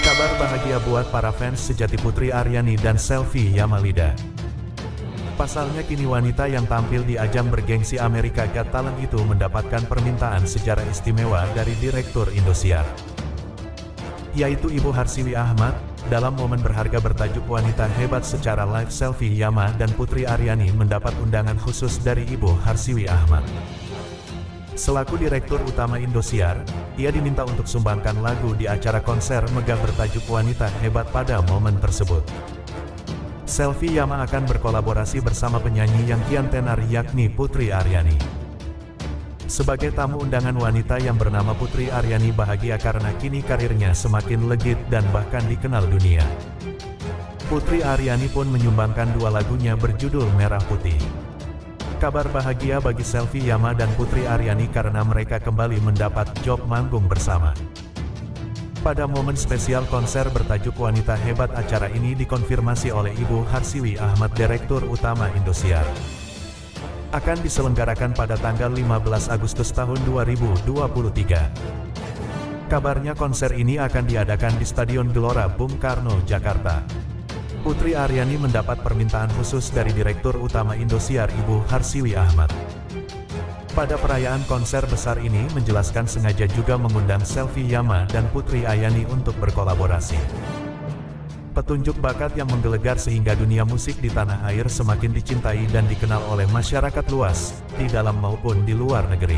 Kabar bahagia buat para fans sejati Putri Aryani dan Selvi Yamalida. Pasalnya kini wanita yang tampil di ajang bergengsi Amerika Got Talent itu mendapatkan permintaan secara istimewa dari Direktur Indosiar, yaitu Ibu Harsiwi Ahmad. Dalam momen berharga bertajuk Wanita Hebat secara live, Selvi Yama dan Putri Aryani mendapat undangan khusus dari Ibu Harsiwi Ahmad. Selaku Direktur Utama Indosiar, ia diminta untuk sumbangkan lagu di acara konser megah bertajuk Wanita Hebat pada momen tersebut. Selvi Yama akan berkolaborasi bersama penyanyi yang kian tenar yakni Putri Aryani. Sebagai tamu undangan, wanita yang bernama Putri Aryani bahagia karena kini karirnya semakin legit dan bahkan dikenal dunia. Putri Aryani pun menyumbangkan dua lagunya berjudul Merah Putih. Kabar bahagia bagi Selvi Yama dan Putri Aryani karena mereka kembali mendapat job manggung bersama. Pada momen spesial konser bertajuk Wanita Hebat, acara ini dikonfirmasi oleh Ibu Harsiwi Ahmad, Direktur Utama Indosiar, akan diselenggarakan pada tanggal 15 Agustus tahun 2023. Kabarnya konser ini akan diadakan di Stadion Gelora Bung Karno, Jakarta. Putri Aryani mendapat permintaan khusus dari Direktur Utama Indosiar Ibu Harsiwi Ahmad. Pada perayaan konser besar ini menjelaskan sengaja juga mengundang Selvi Yama dan Putri Aryani untuk berkolaborasi. Petunjuk bakat yang menggelegar sehingga dunia musik di tanah air semakin dicintai dan dikenal oleh masyarakat luas, di dalam maupun di luar negeri.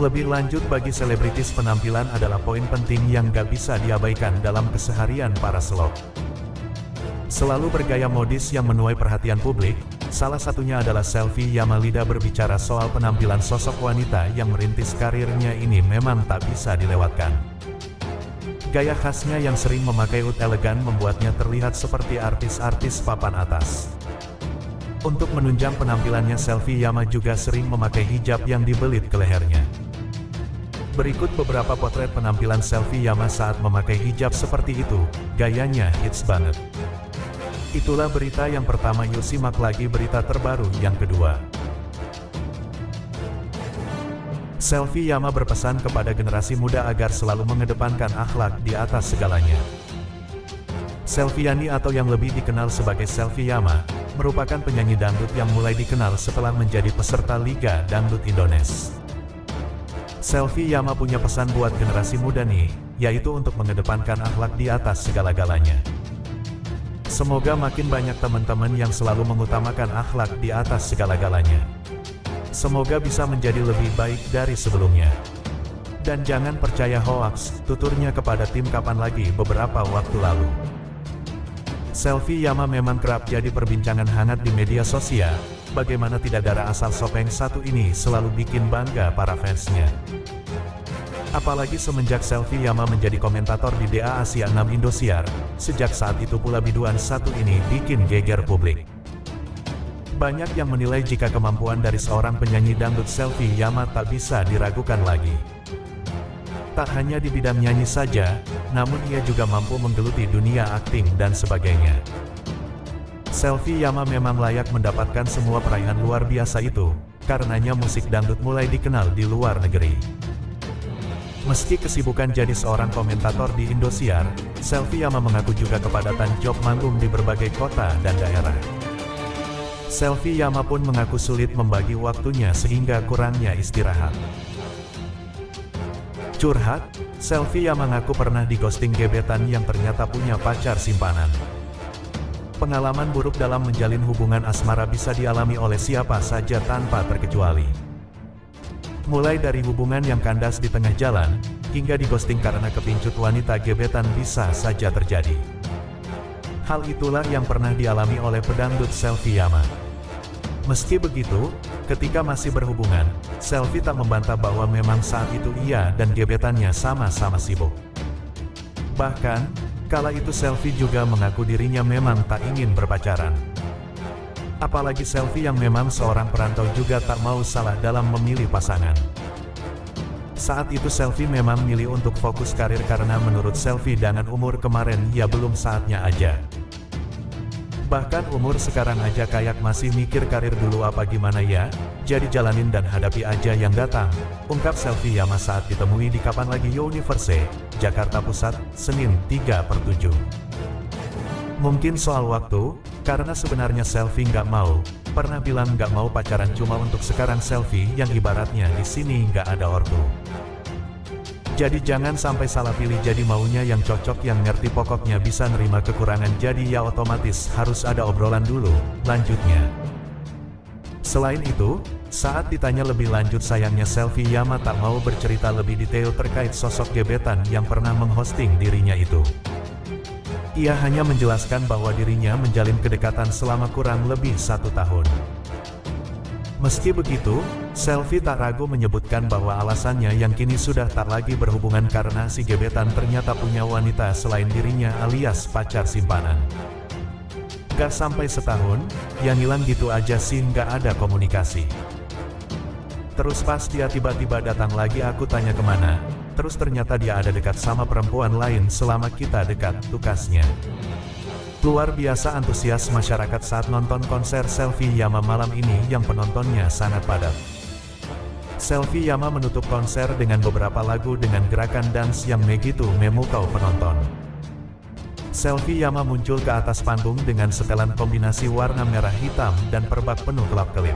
Lebih lanjut, bagi selebritis penampilan adalah poin penting yang gak bisa diabaikan dalam keseharian para seleb. Selalu bergaya modis yang menuai perhatian publik, salah satunya adalah Selvi Yamalida. Berbicara soal penampilan sosok wanita yang merintis karirnya ini memang tak bisa dilewatkan. Gaya khasnya yang sering memakai ut elegan membuatnya terlihat seperti artis-artis papan atas. Untuk menunjang penampilannya, Selvi Yama juga sering memakai hijab yang dibelit ke lehernya. Berikut beberapa potret penampilan Selvi Yama saat memakai hijab seperti itu, gayanya hits banget. Itulah berita yang pertama, yuk simak lagi berita terbaru yang kedua. Selvi Yama berpesan kepada generasi muda agar selalu mengedepankan akhlak di atas segalanya. Selviani atau yang lebih dikenal sebagai Selvi Yama, merupakan penyanyi dangdut yang mulai dikenal setelah menjadi peserta Liga Dangdut Indonesia. Selvi Yama punya pesan buat generasi muda nih, yaitu untuk mengedepankan akhlak di atas segala-galanya. Semoga makin banyak teman-teman yang selalu mengutamakan akhlak di atas segala-galanya. Semoga bisa menjadi lebih baik dari sebelumnya. Dan jangan percaya hoaks, tuturnya kepada tim Kapan Lagi beberapa waktu lalu. Selvi Yama memang kerap jadi perbincangan hangat di media sosial. Bagaimana tidak, darah asal Sopeng satu ini selalu bikin bangga para fansnya. Apalagi semenjak Selvi Yama menjadi komentator di DA Asia 6 Indosiar, sejak saat itu pula biduan satu ini bikin geger publik. Banyak yang menilai jika kemampuan dari seorang penyanyi dangdut Selvi Yama tak bisa diragukan lagi. Tak hanya di bidang nyanyi saja, namun ia juga mampu menggeluti dunia akting dan sebagainya. Selvi Yama memang layak mendapatkan semua peraihan luar biasa itu, karenanya musik dangdut mulai dikenal di luar negeri. Meski kesibukan jadi seorang komentator di Indosiar, Selvi Yama mengaku juga kepadatan job manggung di berbagai kota dan daerah. Selvi Yama pun mengaku sulit membagi waktunya sehingga kurangnya istirahat. Curhat, Selvi Yama mengaku pernah di-ghosting gebetan yang ternyata punya pacar simpanan. Pengalaman buruk dalam menjalin hubungan asmara bisa dialami oleh siapa saja tanpa terkecuali. Mulai dari hubungan yang kandas di tengah jalan, hingga di-ghosting karena kepincut wanita gebetan bisa saja terjadi. Hal itulah yang pernah dialami oleh pedangdut Selvi Yama. Meski begitu, ketika masih berhubungan, Selvi tak membantah bahwa memang saat itu ia dan gebetannya sama-sama sibuk. Bahkan, kala itu Selvi juga mengaku dirinya memang tak ingin berpacaran. Apalagi Selvi yang memang seorang perantau juga tak mau salah dalam memilih pasangan. Saat itu Selvi memang milih untuk fokus karir karena menurut Selvi dengan umur kemarin ya belum saatnya aja. Bahkan umur sekarang aja kayak masih mikir karir dulu apa gimana ya, jadi jalanin dan hadapi aja yang datang, ungkap Selfie Yama saat ditemui di Kapan Lagi Universe, Jakarta Pusat, Senin 3/7. Mungkin soal waktu, karena sebenarnya Selfie nggak mau, pernah bilang nggak mau pacaran cuma untuk sekarang Selfie yang ibaratnya di sini nggak ada ortu. Jadi jangan sampai salah pilih, jadi maunya yang cocok yang ngerti pokoknya bisa nerima kekurangan, jadi ya otomatis harus ada obrolan dulu, lanjutnya. Selain itu, saat ditanya lebih lanjut sayangnya Selfie Yama tak mau bercerita lebih detail terkait sosok gebetan yang pernah menghosting dirinya itu. Ia hanya menjelaskan bahwa dirinya menjalin kedekatan selama kurang lebih 1 tahun. Meski begitu, Selfie tak ragu menyebutkan bahwa alasannya yang kini sudah tak lagi berhubungan karena si gebetan ternyata punya wanita selain dirinya alias pacar simpanan. Gak sampai setahun, yang hilang gitu aja sih, nggak ada komunikasi. Terus pas dia tiba-tiba datang lagi aku tanya kemana, terus ternyata dia ada dekat sama perempuan lain selama kita dekat, tukasnya. Luar biasa antusias masyarakat saat nonton konser Selfie Yama malam ini yang penontonnya sangat padat. Selfie Yama menutup konser dengan beberapa lagu dengan gerakan dance yang begitu memukau penonton. Selfie Yama muncul ke atas panggung dengan setelan kombinasi warna merah hitam dan perbak penuh kelap-kelip.